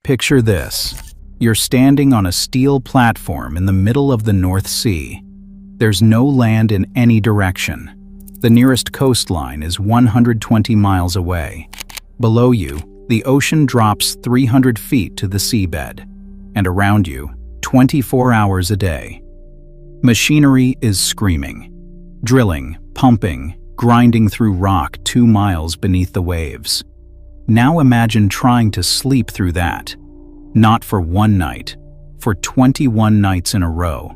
Picture this. You're standing on a steel platform in the middle of the North Sea. There's no land in any direction. The nearest coastline is 120 miles away. Below you, the ocean drops 300 feet to the seabed, and around you, 24 hours a day. Machinery is screaming, drilling, pumping, grinding through rock 2 miles beneath the waves. Now imagine trying to sleep through that. Not for one night, for 21 nights in a row,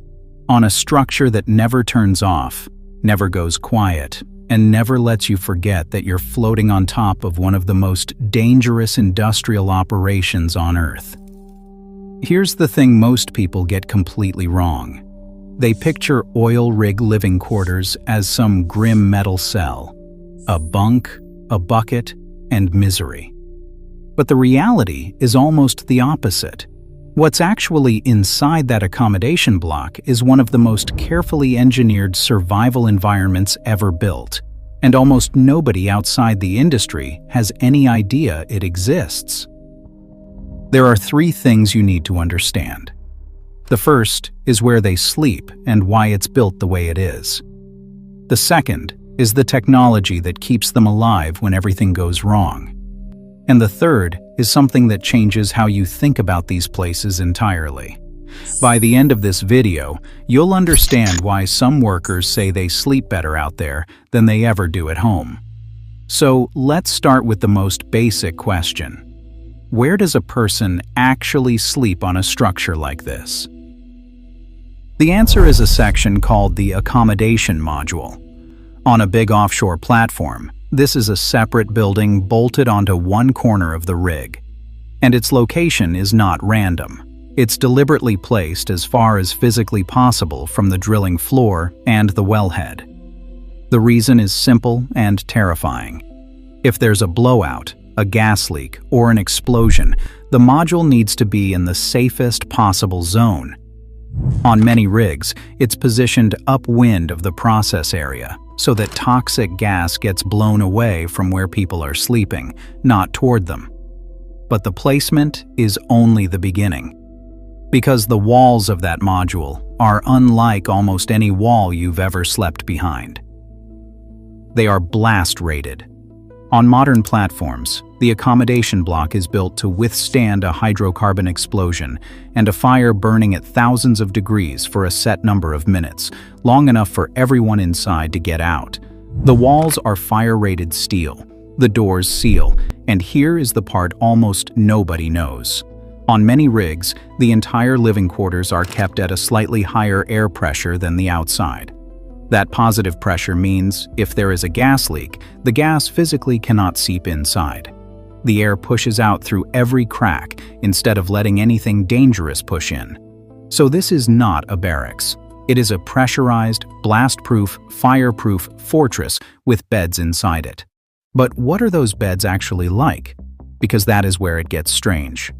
on a structure that never turns off, never goes quiet, and never lets you forget that you're floating on top of one of the most dangerous industrial operations on Earth. Here's the thing most people get completely wrong. They picture oil rig living quarters as some grim metal cell, a bunk, a bucket, and misery. But the reality is almost the opposite. What's actually inside that accommodation block is one of the most carefully engineered survival environments ever built, and almost nobody outside the industry has any idea it exists. There are 3 things you need to understand. The first is where they sleep and why it's built the way it is. The second is the technology that keeps them alive when everything goes wrong. And the third is something that changes how you think about these places entirely. By the end of this video, you'll understand why some workers say they sleep better out there than they ever do at home. So let's start with the most basic question. Where does a person actually sleep on a structure like this? The answer is a section called the accommodation module. On a big offshore platform, this is a separate building bolted onto one corner of the rig. And its location is not random. It's deliberately placed as far as physically possible from the drilling floor and the wellhead. The reason is simple and terrifying. If there's a blowout, a gas leak, or an explosion, the module needs to be in the safest possible zone. On many rigs, it's positioned upwind of the process area, so that toxic gas gets blown away from where people are sleeping, not toward them. But the placement is only the beginning, because the walls of that module are unlike almost any wall you've ever slept behind. They are blast rated. On modern platforms, the accommodation block is built to withstand a hydrocarbon explosion and a fire burning at thousands of degrees for a set number of minutes, long enough for everyone inside to get out. The walls are fire-rated steel, the doors seal, and here is the part almost nobody knows. On many rigs, the entire living quarters are kept at a slightly higher air pressure than the outside. That positive pressure means, if there is a gas leak, the gas physically cannot seep inside. The air pushes out through every crack instead of letting anything dangerous push in. So this is not a barracks. It is a pressurized, blast-proof, fire-proof fortress with beds inside it. But what are those beds actually like? Because that is where it gets strange.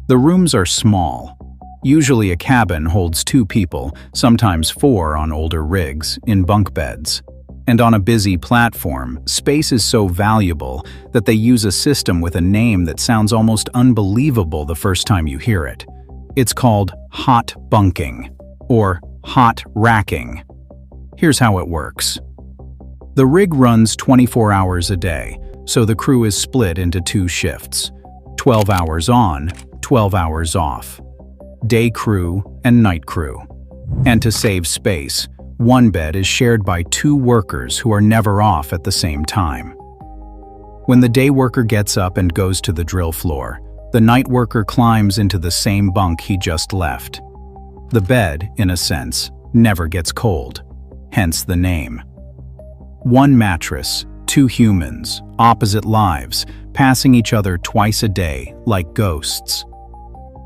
The rooms are small. Usually a cabin holds 2 people, sometimes 4 on older rigs, in bunk beds. And on a busy platform, space is so valuable that they use a system with a name that sounds almost unbelievable the first time you hear it. It's called hot bunking, or hot racking. Here's how it works. The rig runs 24 hours a day, so the crew is split into 2 shifts, 12 hours on, 12 hours off. Day crew and night crew. And to save space, one bed is shared by 2 workers who are never off at the same time. When the day worker gets up and goes to the drill floor, the night worker climbs into the same bunk he just left. The bed, in a sense, never gets cold, hence the name. One mattress, 2 humans, opposite lives, passing each other twice a day like ghosts.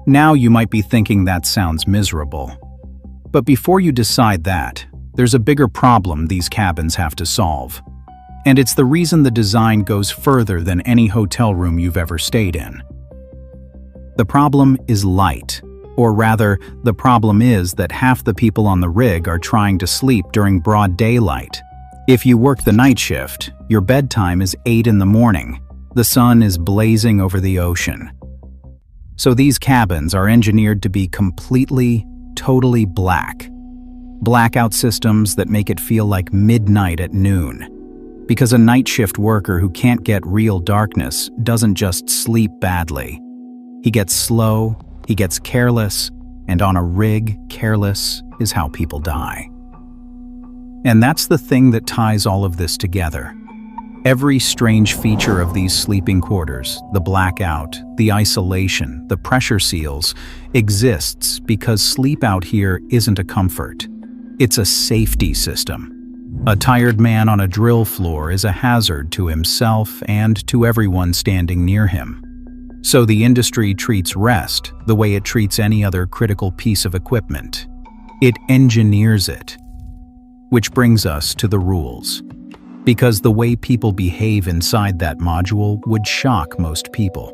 Now you might be thinking that sounds miserable. But before you decide that, there's a bigger problem these cabins have to solve. And it's the reason the design goes further than any hotel room you've ever stayed in. The problem is light. Or rather, the problem is that half the people on the rig are trying to sleep during broad daylight. If you work the night shift, your bedtime is 8 in the morning. The sun is blazing over the ocean. So these cabins are engineered to be completely, totally black. Blackout systems that make it feel like midnight at noon. Because a night shift worker who can't get real darkness doesn't just sleep badly. He gets slow, he gets careless, and on a rig, careless is how people die. And that's the thing that ties all of this together. Every strange feature of these sleeping quarters, the blackout, the isolation, the pressure seals, exists because sleep out here isn't a comfort. It's a safety system. A tired man on a drill floor is a hazard to himself and to everyone standing near him. So the industry treats rest the way it treats any other critical piece of equipment. It engineers it. Which brings us to the rules. Because the way people behave inside that module would shock most people.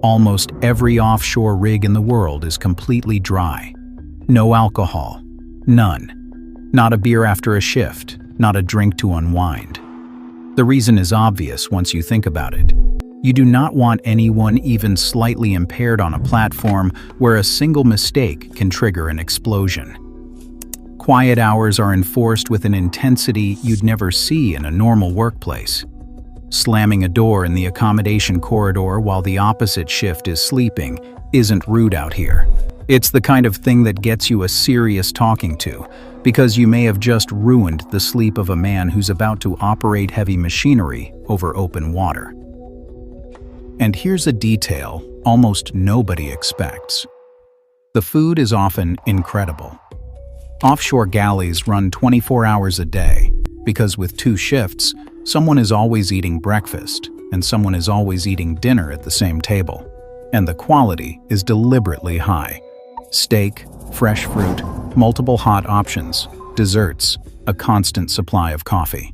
Almost every offshore rig in the world is completely dry. No alcohol. None. Not a beer after a shift. Not a drink to unwind. The reason is obvious once you think about it. You do not want anyone even slightly impaired on a platform where a single mistake can trigger an explosion. Quiet hours are enforced with an intensity you'd never see in a normal workplace. Slamming a door in the accommodation corridor while the opposite shift is sleeping isn't rude out here. It's the kind of thing that gets you a serious talking to, because you may have just ruined the sleep of a man who's about to operate heavy machinery over open water. And here's a detail almost nobody expects. The food is often incredible. Offshore galleys run 24 hours a day, because with 2 shifts, someone is always eating breakfast and someone is always eating dinner at the same table. And the quality is deliberately high. Steak, fresh fruit, multiple hot options, desserts, a constant supply of coffee.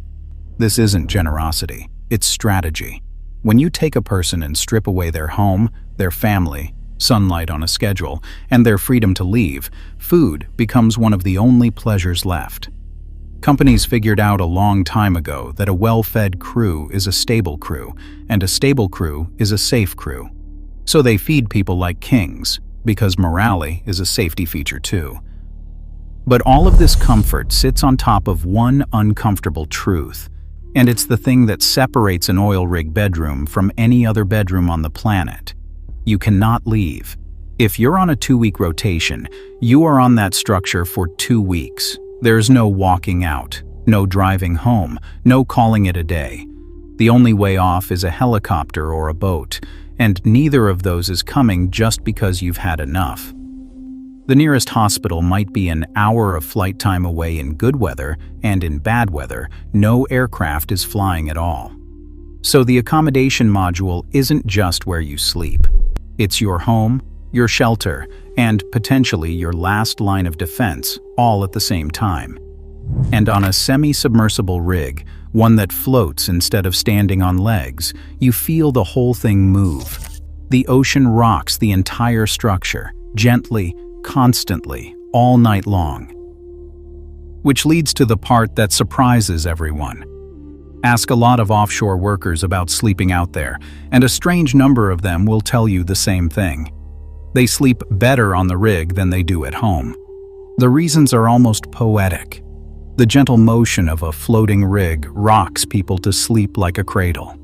This isn't generosity, it's strategy. When you take a person and strip away their home, their family, sunlight on a schedule, and their freedom to leave, food becomes one of the only pleasures left. Companies figured out a long time ago that a well-fed crew is a stable crew, and a stable crew is a safe crew. So they feed people like kings, because morale is a safety feature too. But all of this comfort sits on top of one uncomfortable truth, and it's the thing that separates an oil rig bedroom from any other bedroom on the planet. You cannot leave. If you're on a 2-week rotation, you are on that structure for 2 weeks. There's no walking out, no driving home, no calling it a day. The only way off is a helicopter or a boat, and neither of those is coming just because you've had enough. The nearest hospital might be an hour of flight time away in good weather, and in bad weather, no aircraft is flying at all. So the accommodation module isn't just where you sleep. It's your home, your shelter, and potentially your last line of defense, all at the same time. And on a semi-submersible rig, one that floats instead of standing on legs, you feel the whole thing move. The ocean rocks the entire structure, gently, constantly, all night long. Which leads to the part that surprises everyone. Ask a lot of offshore workers about sleeping out there, and a strange number of them will tell you the same thing. They sleep better on the rig than they do at home. The reasons are almost poetic. The gentle motion of a floating rig rocks people to sleep like a cradle.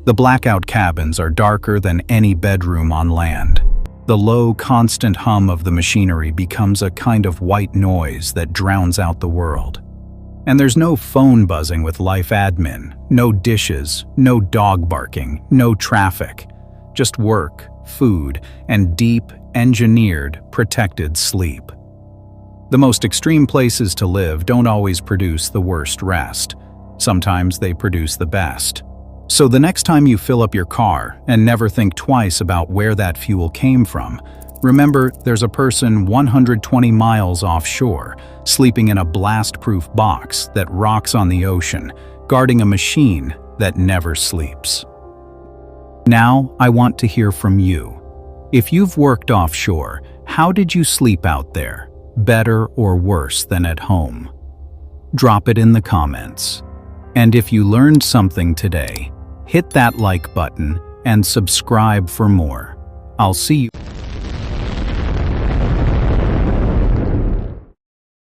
The blackout cabins are darker than any bedroom on land. The low, constant hum of the machinery becomes a kind of white noise that drowns out the world. And there's no phone buzzing with life admin, no dishes, no dog barking, no traffic. Just work, food, and deep, engineered, protected sleep. The most extreme places to live don't always produce the worst rest. Sometimes they produce the best. So the next time you fill up your car and never think twice about where that fuel came from, remember there's a person 120 miles offshore, sleeping in a blast-proof box that rocks on the ocean, guarding a machine that never sleeps. Now, I want to hear from you. If you've worked offshore, how did you sleep out there? Better or worse than at home? Drop it in the comments. And if you learned something today, hit that like button and subscribe for more. I'll see you.